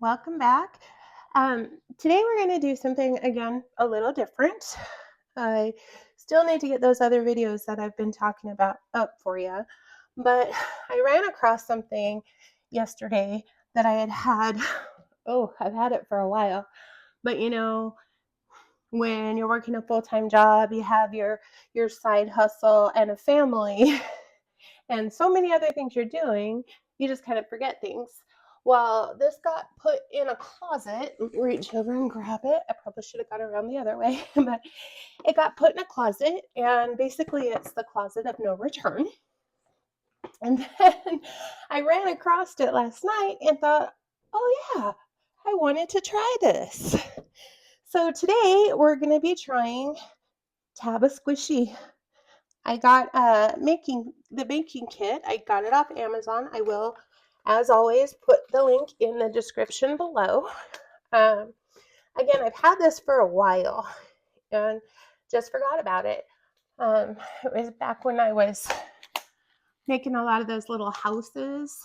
welcome back. Today we're going to do something, again, a little different. I still need to get those other videos that I've been talking about up for you, but I ran across something yesterday that I had, I've had it for a while, but when you're working a full-time job, you have your side hustle and a family, and so many other things you're doing, you just kind of forget things. Well, this got put in a closet. Reach over and grab it. I probably should have gone around the other way, but it got put in a closet, and basically it's the closet of no return. And then I ran across it last night and thought, oh yeah, I wanted to try this. So today we're going to be trying Taba Squishy. I got the baking kit. I got it off Amazon. I will, as always, put the link in the description below. Again, I've had this for a while and just forgot about it. It was back when I was making a lot of those little houses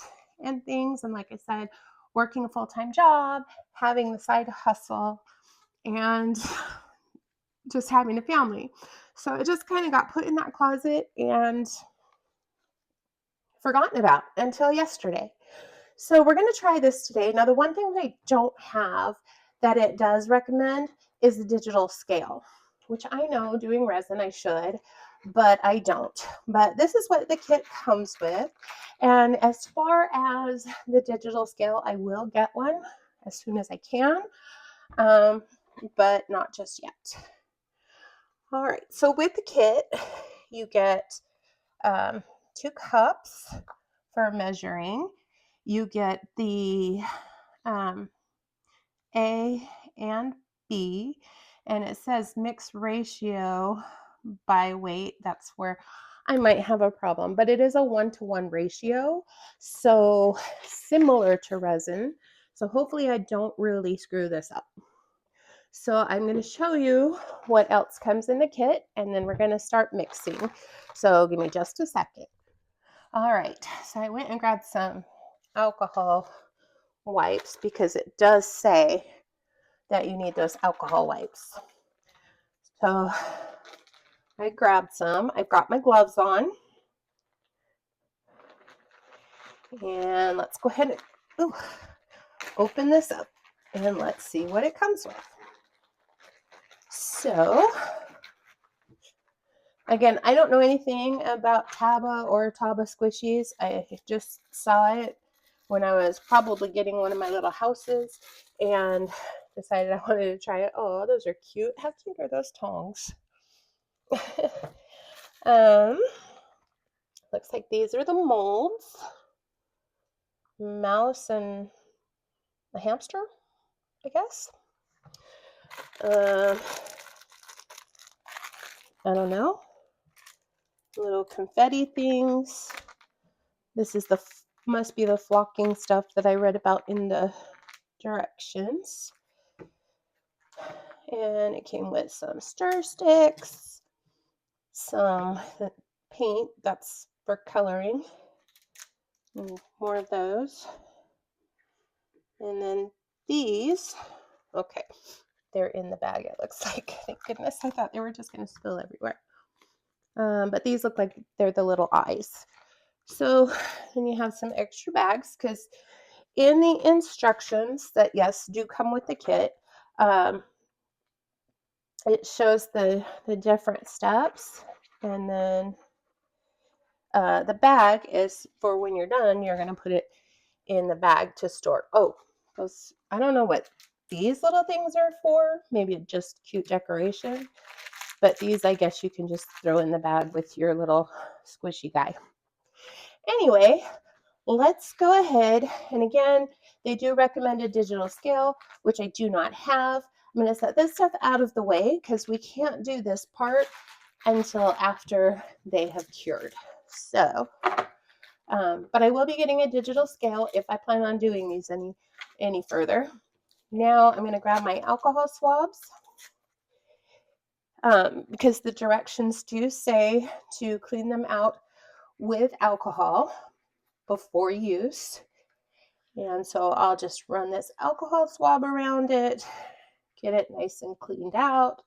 and things. And like I said, working a full-time job, having the side hustle, and just having a family. So it just kind of got put in that closet and forgotten about until yesterday. So we're going to try this today. Now, the one thing that I don't have that it does recommend is the digital scale, which I know doing resin I should, but I don't. But this is what the kit comes with. And as far as the digital scale, I will get one as soon as I can, but not just yet. All right, so with the kit, you get 2 cups for measuring. You get the A and B, and it says mixed ratio by weight. That's where I might have a problem, but it is a 1-to-1 ratio, so similar to resin. So hopefully I don't really screw this up. So I'm going to show you what else comes in the kit, and then we're going to start mixing. So give me just a second. All right, so I went and grabbed some alcohol wipes because it does say that you need those alcohol wipes. So I grabbed some. I've got my gloves on. And let's go ahead and open this up and let's see what it comes with. So again, I don't know anything about Taba or Taba Squishies. I just saw it when I was probably getting one of my little houses and decided I wanted to try it. Oh, those are cute. How cute are those tongs? Looks like these are the molds. Mouse and a hamster, I guess. I don't know. Little confetti things. This is must be the flocking stuff that I read about in the directions. And it came with some stir sticks, some paint that's for coloring, and more of those. And then these, okay, they're in the bag, it looks like. Thank goodness. I thought they were just going to spill everywhere. But these look like they're the little eyes. So then you have some extra bags, because in the instructions that, yes, do come with the kit, it shows the different steps, and then the bag is for when you're done, you're going to put it in the bag to store. Oh, those, I don't know what these little things are for. Maybe just cute decoration. But these, I guess you can just throw in the bag with your little squishy guy. Anyway, let's go ahead. And again, they do recommend a digital scale, which I do not have. I'm going to set this stuff out of the way because we can't do this part until after they have cured. So, but I will be getting a digital scale if I plan on doing these any further. Now I'm going to grab my alcohol swabs. Because the directions do say to clean them out with alcohol before use. And so I'll just run this alcohol swab around it, get it nice and cleaned out.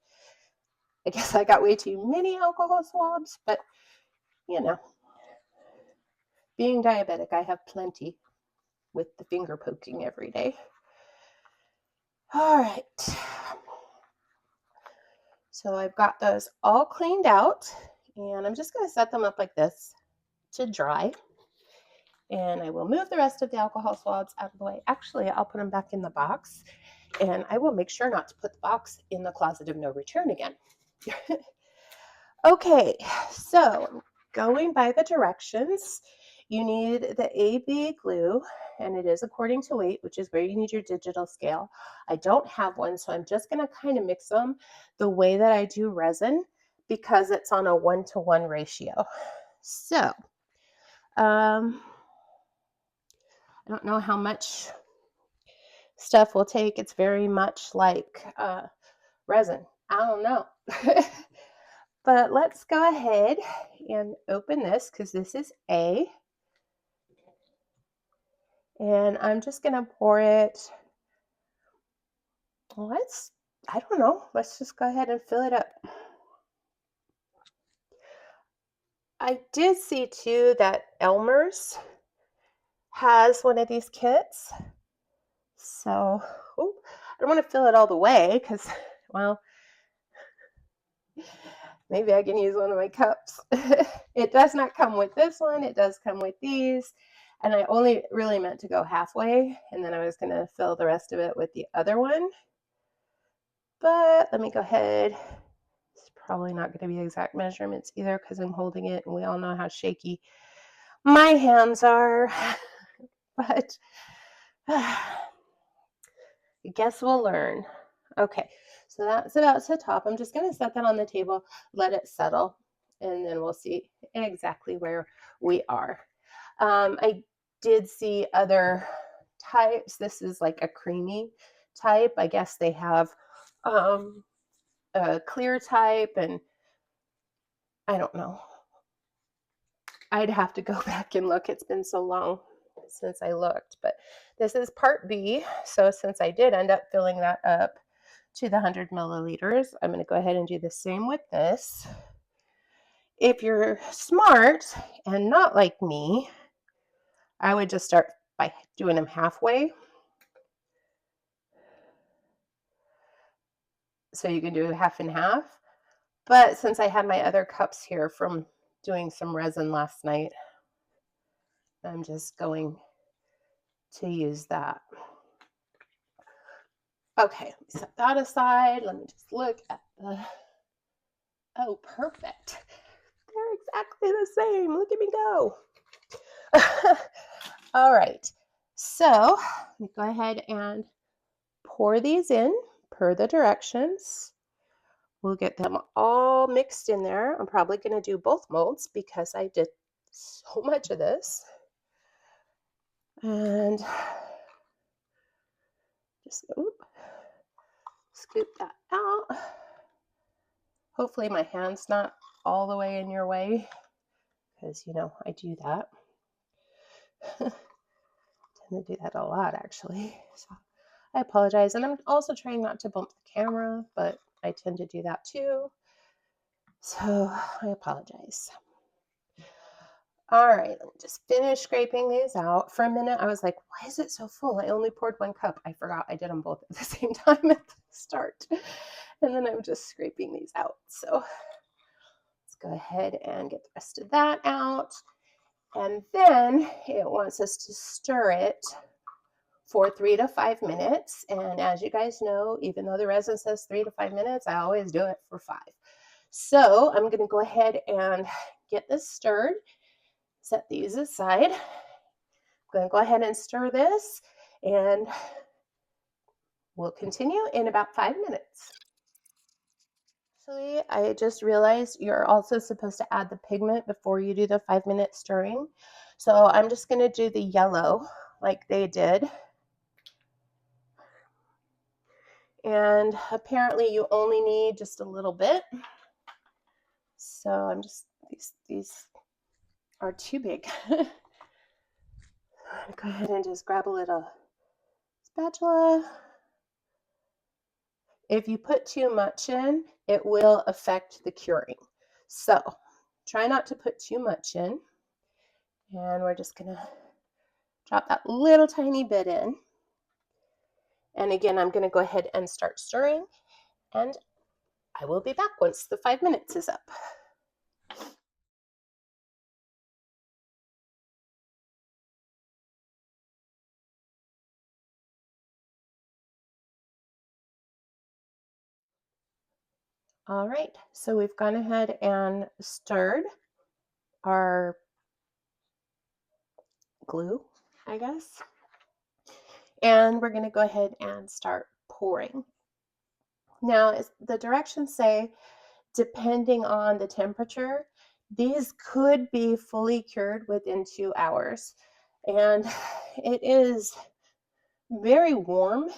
I guess I got way too many alcohol swabs, but you know, being diabetic, I have plenty with the finger poking every day. All right. So I've got those all cleaned out, and I'm just going to set them up like this to dry. And I will move the rest of the alcohol swabs out of the way. Actually, I'll put them back in the box, and I will make sure not to put the box in the closet of no return again. Okay, so going by the directions, you need the AB glue, and it is according to weight, which is where you need your digital scale. I don't have one, so I'm just going to kind of mix them the way that I do resin because it's on a 1-to-1 ratio. So, I don't know how much stuff will take. It's very much like resin. I don't know. But let's go ahead and open this because this is A. And I'm just going to pour it. I don't know. Let's just go ahead and fill it up. I did see too that Elmer's has one of these kits. So, I don't want to fill it all the way because, well, maybe I can use one of my cups. It does not come with this one. It does come with these. And I only really meant to go halfway, and then I was going to fill the rest of it with the other one. But let me go ahead. It's probably not going to be exact measurements either because I'm holding it, and we all know how shaky my hands are. But I guess we'll learn. Okay, so that's about to the top. I'm just going to set that on the table, let it settle, and then we'll see exactly where we are. I did see other types. This is like a creamy type. I guess they have a clear type, and I don't know. I'd have to go back and look. It's been so long since I looked, but this is part B. So since I did end up filling that up to the 100 milliliters, I'm going to go ahead and do the same with this. If you're smart and not like me, I would just start by doing them halfway. So you can do half and half. But since I had my other cups here from doing some resin last night, I'm just going to use that. Okay, set that aside. Let me just look at the, oh, perfect. They're exactly the same. Look at me go. All right, so let me go ahead and pour these in per the directions. We'll get them all mixed in there. I'm probably going to do both molds because I did so much of this. And just scoop that out. Hopefully my hand's not all the way in your way because, you know, I do that. I tend to do that a lot, actually. So I apologize. And I'm also trying not to bump the camera, but I tend to do that too. So I apologize. All right, let me just finish scraping these out. For a minute, I was like, why is it so full? I only poured 1 cup. I forgot I did them both at the same time at the start. And then I'm just scraping these out. So let's go ahead and get the rest of that out. And then it wants us to stir it for 3 to 5 minutes. And as you guys know, even though the resin says 3 to 5 minutes, I always do it for 5. So I'm going to go ahead and get this stirred. Set these aside. I'm going to go ahead and stir this, and we'll continue in about 5 minutes. Actually, I just realized you're also supposed to add the pigment before you do the 5-minute stirring. So I'm just going to do the yellow like they did. And apparently you only need just a little bit. So I'm just, these are too big. Go ahead and just grab a little spatula. If you put too much in, it will affect the curing. So try not to put too much in. And we're just going to drop that little tiny bit in. And again, I'm going to go ahead and start stirring. And I will be back once the 5 minutes is up. All right, so we've gone ahead and stirred our glue, I guess. And we're going to go ahead and start pouring. Now, as the directions say, depending on the temperature, these could be fully cured within 2 hours. And it is very warm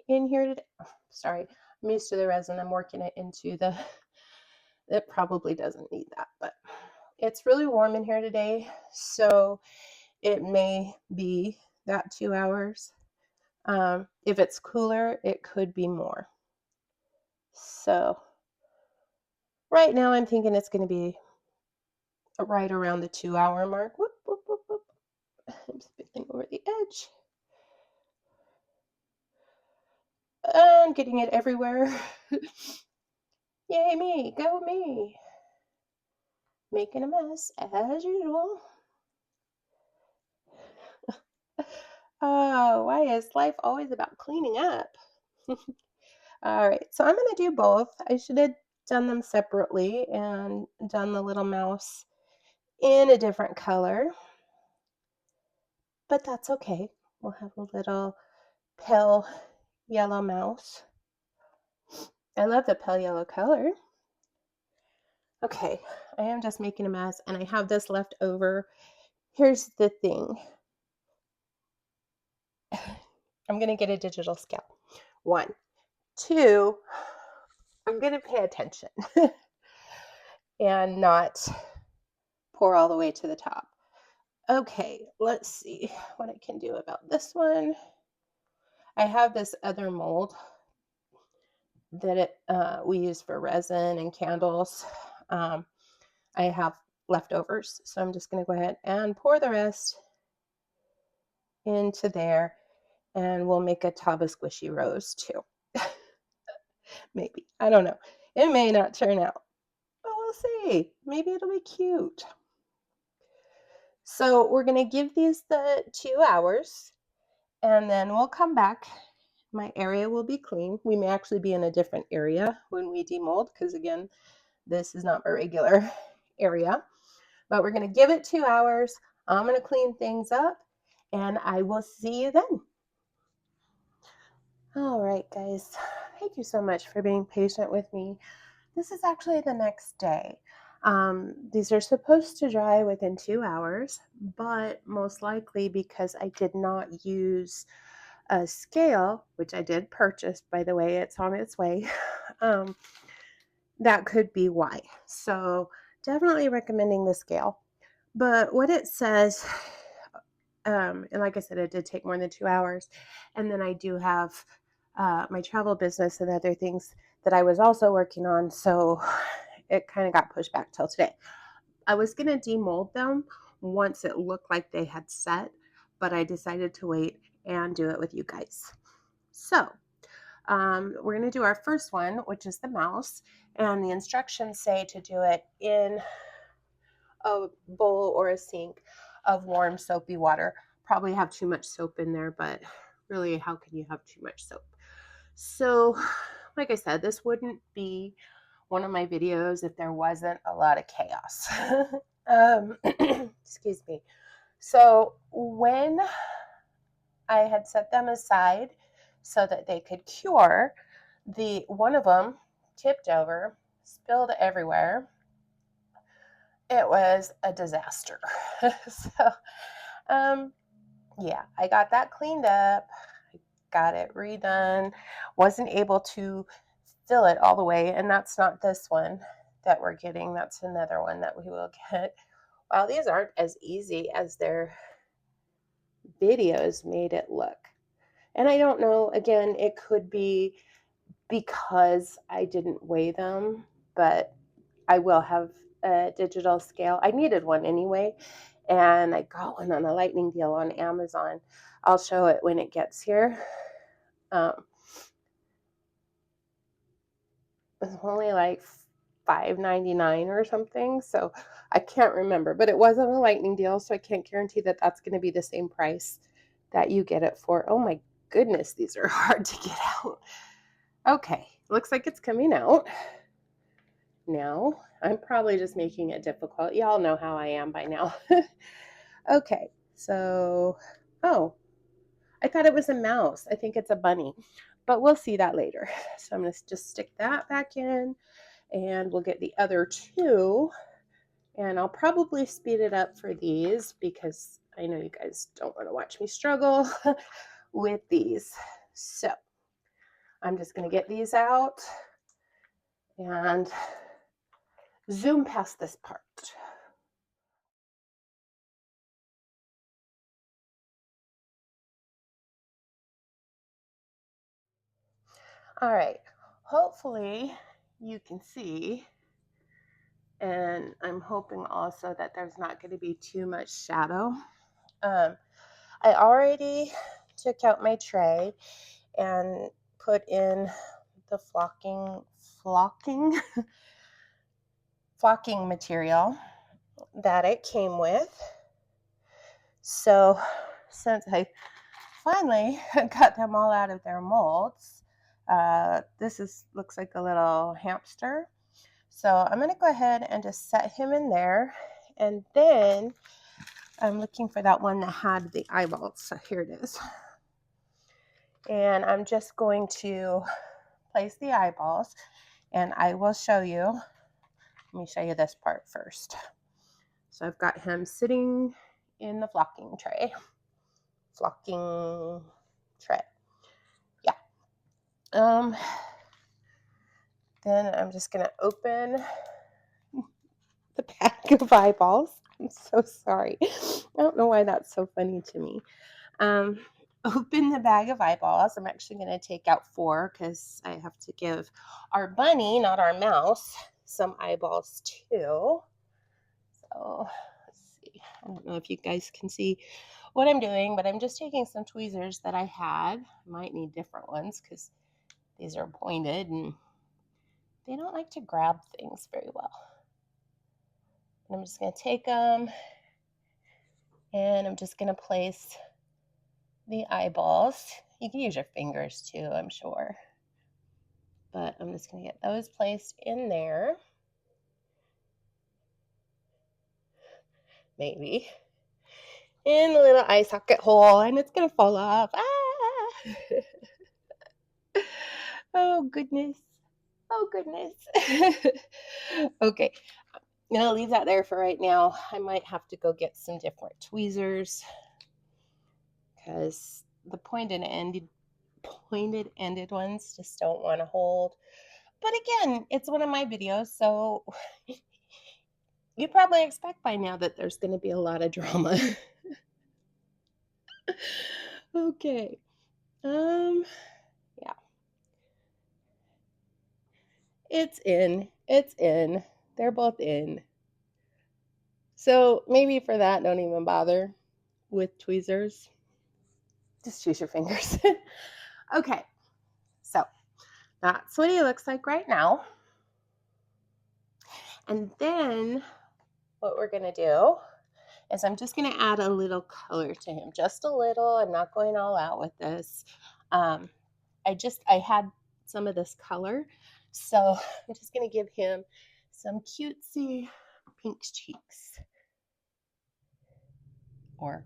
in here today. Sorry, I'm used to the resin. I'm working it into the, it probably doesn't need that, but it's really warm in here today. So it may be that 2 hours. If it's cooler, it could be more. So right now I'm thinking it's going to be right around the 2 hour mark. Whoop, whoop, whoop, whoop. I'm spilling over the edge. I'm getting it everywhere. Yay me, go me. Making a mess as usual. Oh, why is life always about cleaning up? All right, so I'm going to do both. I should have done them separately and done the little mouse in a different color, but that's okay. We'll have a little pale yellow mouse. I love the pale yellow color. Okay, I am just making a mess and I have this left over. Here's the thing. I'm going to get a digital scale. 1, 2, I'm going to pay attention and not pour all the way to the top. Okay, let's see what I can do about this one. I have this other mold that we use for resin and candles. I have leftovers, so I'm just going to go ahead and pour the rest into there, and we'll make a Taba Squishy rose too. Maybe. I don't know. It may not turn out, but we'll see. Maybe it'll be cute. So we're going to give these the 2 hours, and then we'll come back. My area will be clean. We may actually be in a different area when we demold because, again, this is not my regular area. But we're going to give it 2 hours. I'm going to clean things up, and I will see you then. All right, guys. Thank you so much for being patient with me. This is actually the next day. These are supposed to dry within 2 hours, but most likely because I did not use a scale, which I did purchase, by the way, it's on its way. That could be why. So definitely recommending the scale. But what it says, and like I said, it did take more than 2 hours. And then I do have my travel business and other things that I was also working on. So it kind of got pushed back till today. I was going to demold them once it looked like they had set, but I decided to wait and do it with you guys. So we're going to do our first one, which is the mouse, and the instructions say to do it in a bowl or a sink of warm soapy water. Probably have too much soap in there, but really, how can you have too much soap? So, like I said, this wouldn't be one of my videos if there wasn't a lot of chaos. Excuse me. So when I had set them aside so that they could cure, one of them tipped over, spilled everywhere. It was a disaster. So, yeah, I got that cleaned up. I got it redone. Wasn't able to fill it all the way, and that's not this one that we're getting. That's another one that we will get. Well, these aren't as easy as they're videos made it look. And I don't know, again, it could be because I didn't weigh them, but I will have a digital scale. I needed one anyway, and I got one on a lightning deal on Amazon. I'll show it when it gets here. It's only like $5.99 or something, so I can't remember, but it wasn't a lightning deal, so I can't guarantee that that's going to be the same price that you get it for. Oh my goodness, these are hard to get out. Okay, looks like it's coming out now. I'm probably just making it difficult. Y'all know how I am by now. Okay, so, oh, I thought it was a mouse. I think it's a bunny, but we'll see that later. So I'm going to just stick that back in, and we'll get the other two, and I'll probably speed it up for these because I know you guys don't want to watch me struggle with these. So I'm just going to get these out and zoom past this part. All right, hopefully you can see, and I'm hoping also that there's not going to be too much shadow. I already took out my tray and put in the flocking material that it came with. So since I finally got them all out of their molds, this looks like a little hamster. So I'm going to go ahead and just set him in there, and then I'm looking for that one that had the eyeballs. So here it is. And I'm just going to place the eyeballs, and I will show you. Let me show you this part first. So I've got him sitting in the flocking tray. Yeah. Then I'm just gonna open the pack of eyeballs. I'm so sorry. I don't know why that's so funny to me. Open the bag of eyeballs. I'm actually going to take out 4 because I have to give our bunny, not our mouse, some eyeballs too. So let's see. I don't know if you guys can see what I'm doing, but I'm just taking some tweezers that I had. I might need different ones because these are pointed and they don't like to grab things very well. And I'm just going to take them, and I'm just going to place the eyeballs. You can use your fingers too, I'm sure. But I'm just going to get those placed in there. Maybe. In the little eye socket hole, and it's going to fall off. Ah! Oh, goodness. Oh, goodness. Okay. I'm going to leave that there for right now. I might have to go get some different tweezers because the pointed-ended ones just don't want to hold. But again, it's one of my videos, so you probably expect by now that there's going to be a lot of drama. Okay. Yeah. It's in. It's in. They're both in. So maybe for that, don't even bother with tweezers. Just use your fingers. Okay. So that's what he looks like right now. And then what we're going to do is I'm just going to add a little color to him. Just a little. I'm not going all out with this. I had some of this color, so I'm just going to give him some cutesy pink cheeks or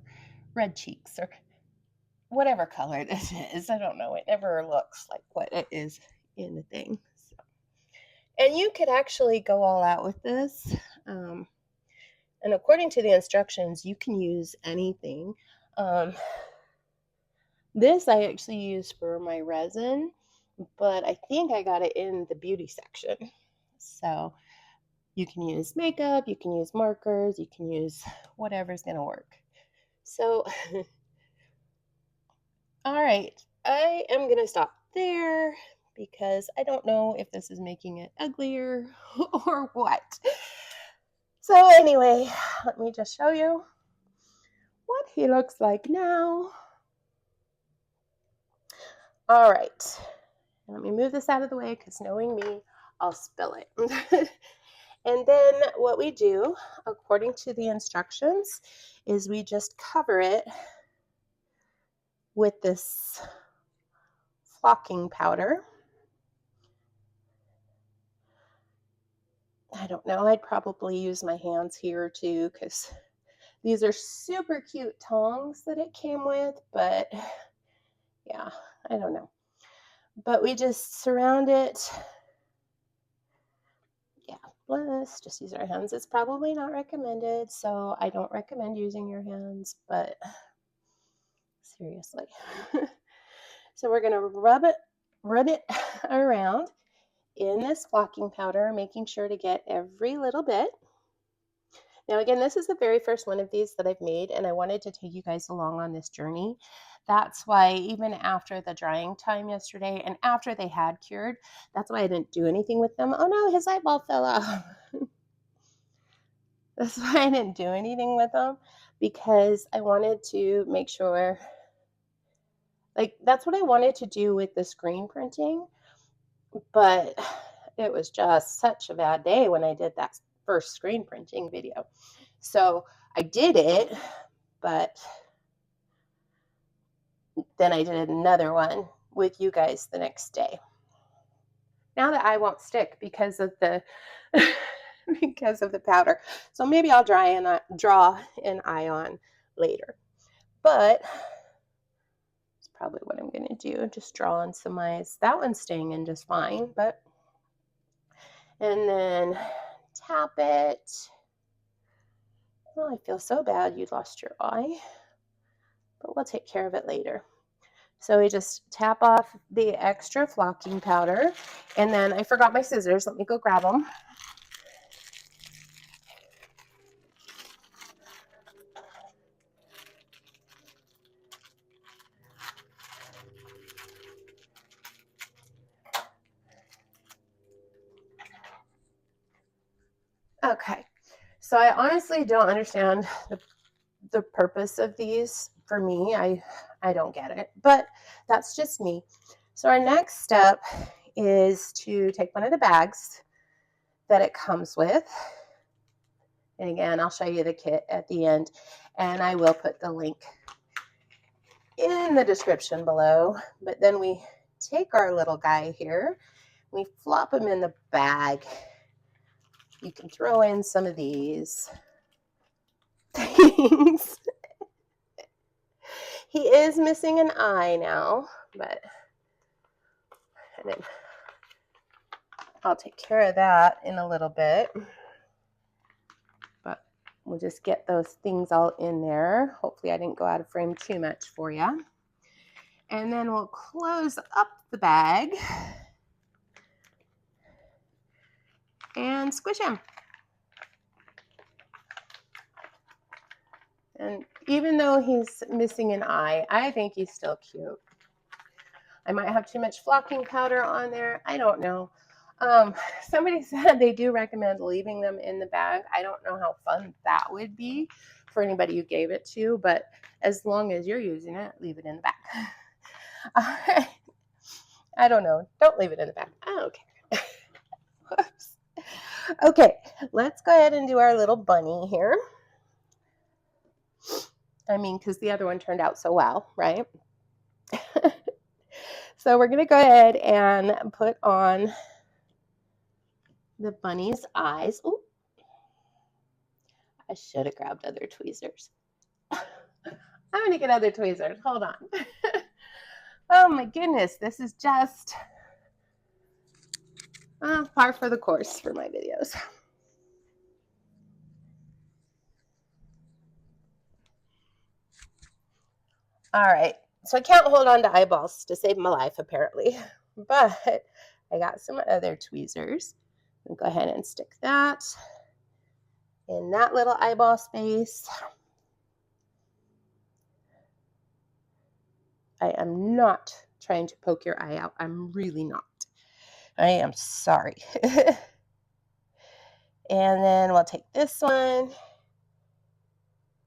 red cheeks or whatever color this is. I don't know. It never looks like what it is in the thing. So. And you could actually go all out with this. And according to the instructions, you can use anything. This I actually use for my resin, but I think I got it in the beauty section. So you can use makeup, you can use markers, you can use whatever's going to work. So All right, I am going to stop there because I don't know if this is making it uglier or what. So anyway, let me just show you what he looks like now. All right, let me move this out of the way because knowing me, I'll spill it. And then what we do, according to the instructions, is we just cover it with this flocking powder. I don't know, I'd probably use my hands here too because these are super cute tongs that it came with, but yeah, I don't know. But we just surround it. Yeah, let's just use our hands. It's probably not recommended, so I don't recommend using your hands, but seriously. So we're going to run it around in this flocking powder, making sure to get every little bit. Now, again, this is the very first one of these that I've made, and I wanted to take you guys along on this journey. That's why even after the drying time yesterday and after they had cured, that's why I didn't do anything with them. Oh no, his eyeball fell off. That's why I didn't do anything with them, because I wanted to make sure, like, that's what I wanted to do with the screen printing, but it was just such a bad day when I did that first screen printing video. So I did it, but then I did another one with you guys the next day. Now the eye won't stick because of the because of the powder. So maybe I'll draw an eye on later. But it's probably what I'm going to do. Just draw on some eyes. That one's staying in just fine, but and then tap it. Oh, I feel so bad you lost your eye, but we'll take care of it later. So we just tap off the extra flocking powder, and then I forgot my scissors. Let me go grab them. Okay, so I honestly don't understand the purpose of these. For me, I don't get it, but that's just me. So our next step is to take one of the bags that it comes with. And again, I'll show you the kit at the end, and I will put the link in the description below. But then we take our little guy here, we flop him in the bag. You can throw in some of these things. He is missing an eye now, but and then I'll take care of that in a little bit. But we'll just get those things all in there. Hopefully I didn't go out of frame too much for you. And then we'll close up the bag and squish him. And even though he's missing an eye, I think he's still cute. I might have too much flocking powder on there. I don't know. Somebody said they do recommend leaving them in the bag. I don't know how fun that would be for anybody you gave it to, but as long as you're using it, leave it in the bag. I don't know. Don't leave it in the bag. I don't care. Whoops. Okay, let's go ahead and do our little bunny here. I mean, because the other one turned out so well, right? So we're going to go ahead and put on the bunny's eyes. Ooh, I should have grabbed other tweezers. I'm going to get other tweezers. Hold on. Oh my goodness, this is just par for the course for my videos. All right, so I can't hold on to eyeballs to save my life apparently, but I got some other tweezers. I'll go ahead and stick that in that little eyeball space. I am not trying to poke your eye out. I'm really not. I am sorry. And then we'll take this one.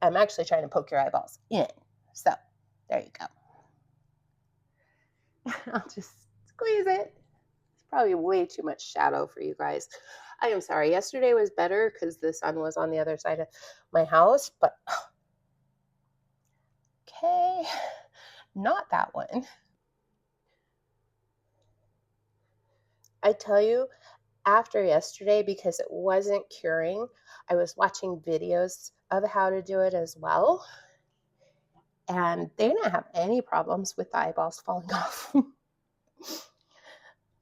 I'm actually trying to poke your eyeballs in. So there you go. I'll just squeeze it. It's probably way too much shadow for you guys. I am sorry. Yesterday was better because the sun was on the other side of my house, but okay, not that one. I tell you, after yesterday, because it wasn't curing, I was watching videos of how to do it as well, and they didn't have any problems with the eyeballs falling off.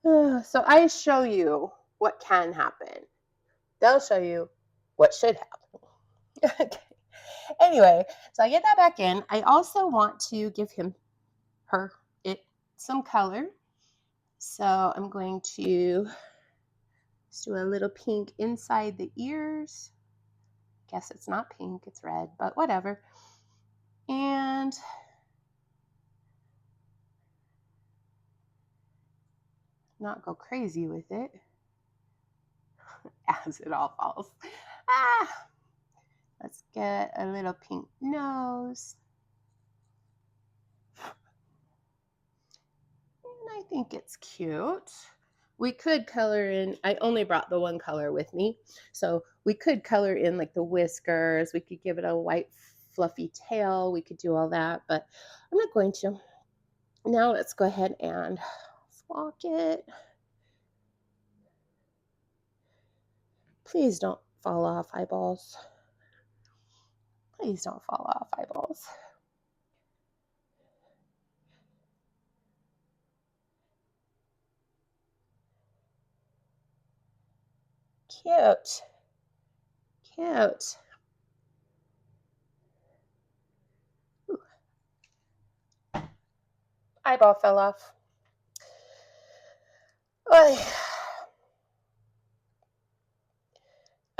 So I show you what can happen. They'll show you what should happen. Okay. Anyway, so I get that back in. I also want to give it some color. So I'm going to just do a little pink inside the ears. Guess it's not pink, it's red, but whatever. And not go crazy with it as it all falls. Let's get a little pink nose. And I think it's cute. We could color in, I only brought the one color with me, so we could color in like the whiskers. We could give it a white fluffy tail. We could do all that, but I'm not going to. Now let's go ahead and flock it. Please don't fall off, eyeballs. Please don't fall off, eyeballs. Cute. Cute. Ooh. Eyeball fell off.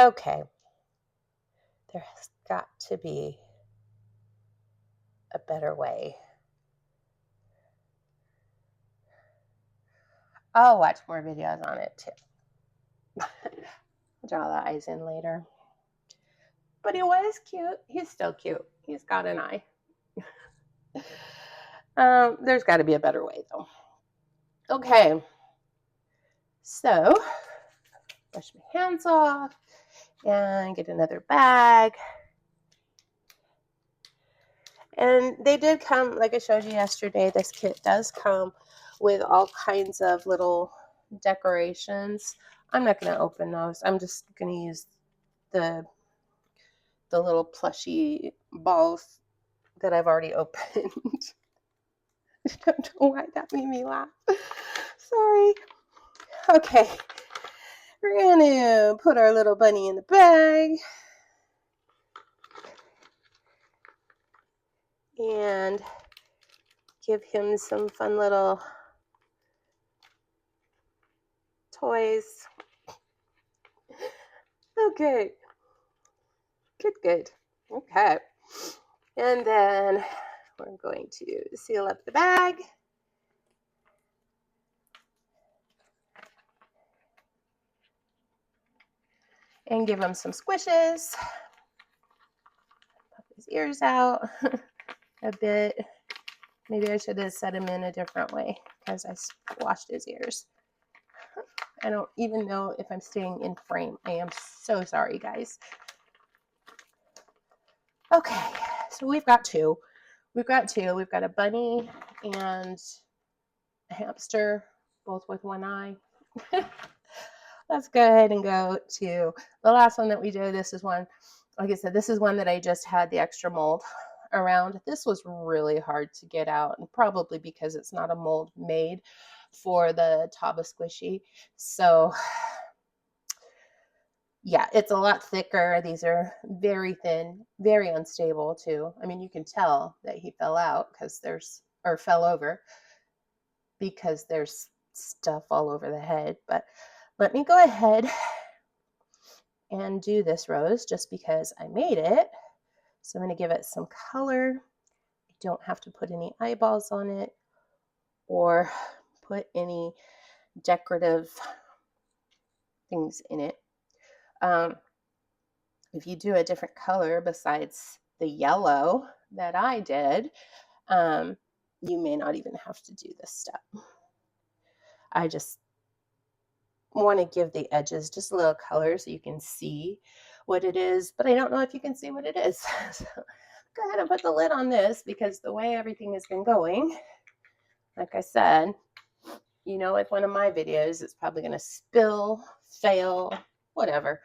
Okay. There's got to be a better way. I'll watch more videos on it too. Draw the eyes in later. But he was cute. He's still cute. He's got an eye. There's got to be a better way though. Okay. So, brush my hands off and get another bag. And they did come, like I showed you yesterday, this kit does come with all kinds of little decorations. I'm not going to open those. I'm just going to use the little plushy balls that I've already opened. I don't know why that made me laugh. Sorry. Okay. We're going to put our little bunny in the bag. And give him some fun little toys. Okay. Good. Okay. And then we're going to seal up the bag. And give him some squishes. Pop his ears out a bit. Maybe I should have set him in a different way because I washed his ears. I don't even know if I'm staying in frame. I am so sorry, guys. Okay, so we've got two. We've got a bunny and a hamster, both with one eye. Let's go ahead and go to the last one that we did. This is one, like I said, this is one that I just had the extra mold around. This was really hard to get out, and probably because it's not a mold made for the Taba Squishy. So yeah, it's a lot thicker. These are very thin, very unstable too. I mean, you can tell that he fell out or fell over because there's stuff all over the head. But let me go ahead and do this rose just because I made it. So I'm going to give it some color. I don't have to put any eyeballs on it or put any decorative things in it. If you do a different color besides the yellow that I did, you may not even have to do this step. I just want to give the edges just a little color so you can see what it is, but I don't know if you can see what it is. So go ahead and put the lid on this, because the way everything has been going, like I said, you know, with one of my videos, it's probably going to spill, fail, whatever.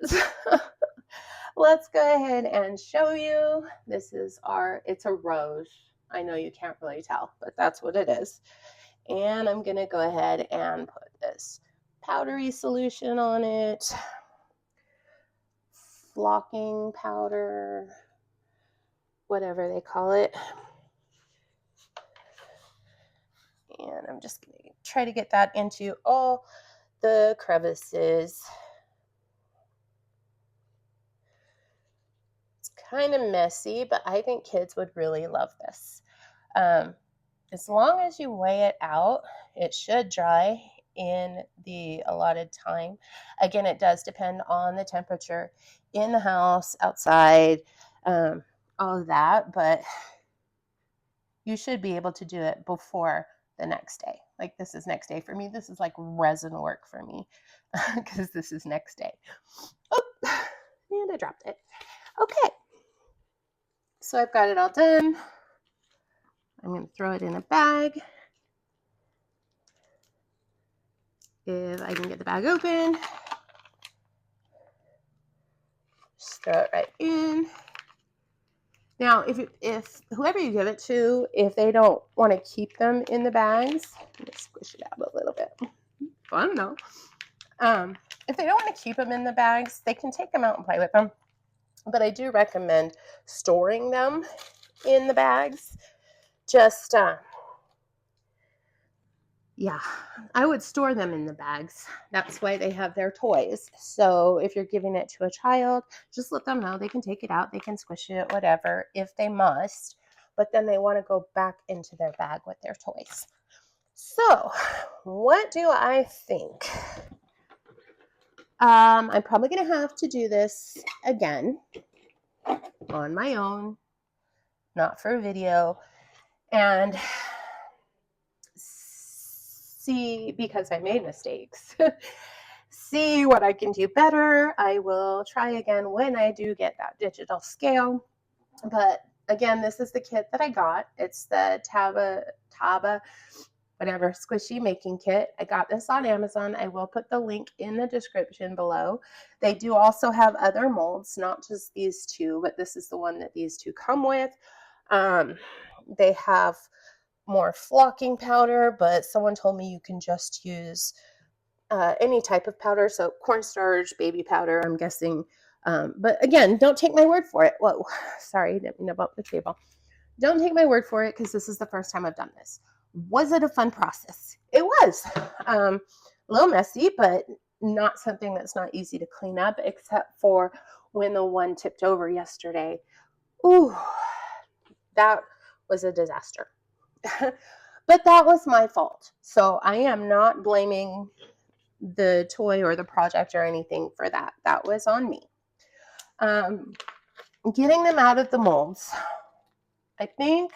So let's go ahead and show you. This is it's a rose. I know you can't really tell, but that's what it is. And I'm going to go ahead and put this powdery solution on it. Flocking powder, whatever they call it. And I'm just going to try to get that into all the crevices. It's kind of messy, but I think kids would really love this. As long as you weigh it out, it should dry in the allotted time. Again, it does depend on the temperature in the house, outside, all of that, but you should be able to do it before the next day. Like, this is next day for me. This is like resin work for me because this is next day. Oh, and I dropped it. Okay, so I've got it all done. I'm going to throw it in a bag. If I can get the bag open, just throw it right in. Now, if whoever you give it to, if they don't want to keep them in the bags, let me squish it out a little bit. Fun, no? If they don't want to keep them in the bags, they can take them out and play with them. But I do recommend storing them in the bags. Just, yeah, I would store them in the bags. That's why they have their toys. So if you're giving it to a child, just let them know they can take it out, they can squish it, whatever, if they must. But then they want to go back into their bag with their toys. So what do I think? I'm probably going to have to do this again on my own, not for a video, and see, because I made mistakes, see what I can do better. I will try again when I do get that digital scale. But again, this is the kit that I got. It's the Taba whatever squishy making kit. I got this on Amazon. I will put the link in the description below. They do also have other molds, not just these two, but this is the one that these two come with. They have more flocking powder, but someone told me you can just use any type of powder, so cornstarch, baby powder, I'm guessing. But again, don't take my word for it. Whoa, sorry, didn't mean to bump the table. Don't take my word for it, because this is the first time I've done this. Was it a fun process? It was. A little messy, but not something that's not easy to clean up, except for when the one tipped over yesterday. Ooh, that was a disaster. But that was my fault. So I am not blaming the toy or the project or anything for that. That was on me. Getting them out of the molds. I think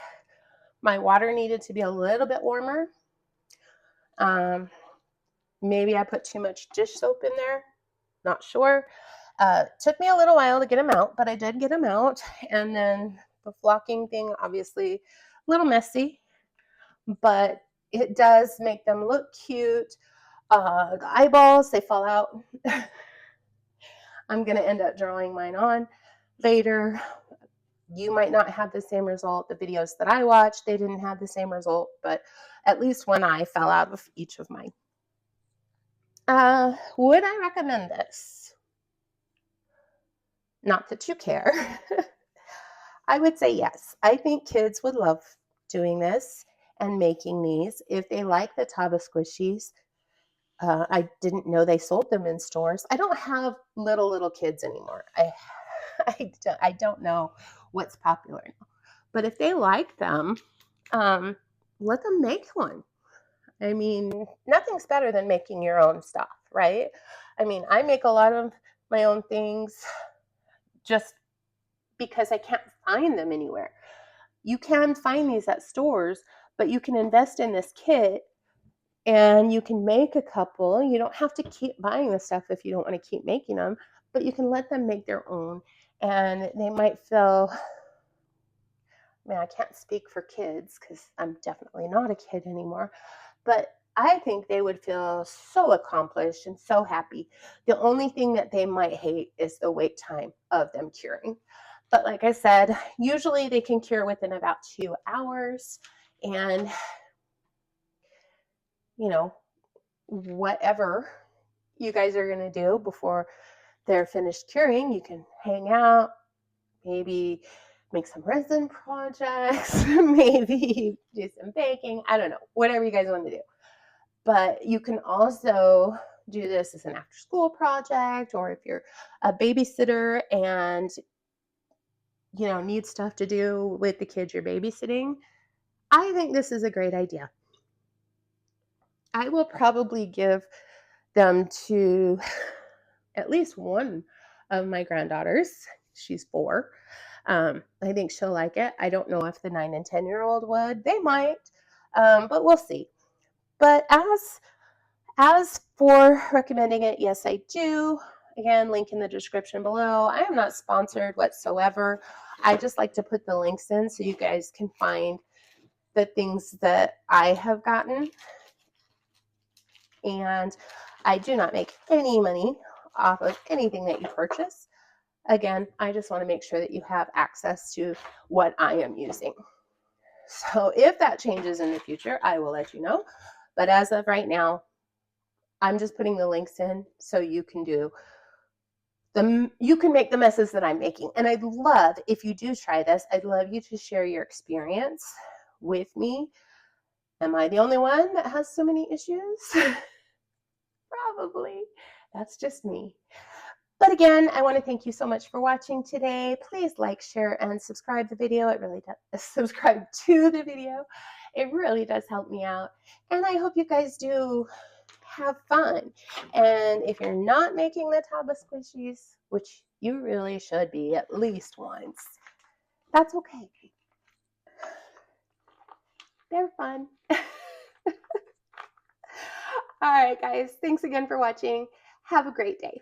my water needed to be a little bit warmer. Maybe I put too much dish soap in there. Not sure. Took me a little while to get them out, but I did get them out. And then the flocking thing, obviously a little messy, but it does make them look cute. The eyeballs, they fall out. I'm going to end up drawing mine on later. You might not have the same result. The videos that I watched, they didn't have the same result, but at least one eye fell out of each of mine. Would I recommend this? Not that you care. I would say yes. I think kids would love doing this and making these. If they like the Taba Squishies, I didn't know they sold them in stores. I don't have little kids anymore. I don't know what's popular now. But if they like them, let them make one. I mean, nothing's better than making your own stuff, right? I mean, I make a lot of my own things just because I can't find them anywhere. You can find these at stores, but you can invest in this kit and you can make a couple. You don't have to keep buying the stuff if you don't want to keep making them, but you can let them make their own. And they might feel, man, I can't speak for kids because I'm definitely not a kid anymore, but I think they would feel so accomplished and so happy. The only thing that they might hate is the wait time of them curing. But like I said, usually they can cure within about 2 hours. And, you know, whatever you guys are going to do before they're finished curing, you can hang out, maybe make some resin projects, maybe do some baking. I don't know, whatever you guys want to do. But you can also do this as an after school project, or if you're a babysitter and need stuff to do with the kids you're babysitting. I think this is a great idea. I will probably give them to at least one of my granddaughters. She's 4. I think she'll like it. I don't know if the 9 and 10-year-old would. They might, but we'll see. But as for recommending it, yes, I do. Again, link in the description below. I am not sponsored whatsoever. I just like to put the links in so you guys can find the things that I have gotten. And I do not make any money off of anything that you purchase. Again, I just want to make sure that you have access to what I am using. So if that changes in the future, I will let you know. But as of right now, I'm just putting the links in so you can make the messes that I'm making. And I'd love, if you do try this, I'd love you to share your experience with me. Am I the only one that has so many issues? Probably. That's just me. But again, I want to thank you so much for watching today. Please like, share, and subscribe the video. It really does. Subscribe to the video. It really does help me out. And I hope you guys do have fun. And if you're not making the Taba Squishies, which you really should be at least once, that's okay. They're fun. All right, guys. Thanks again for watching. Have a great day.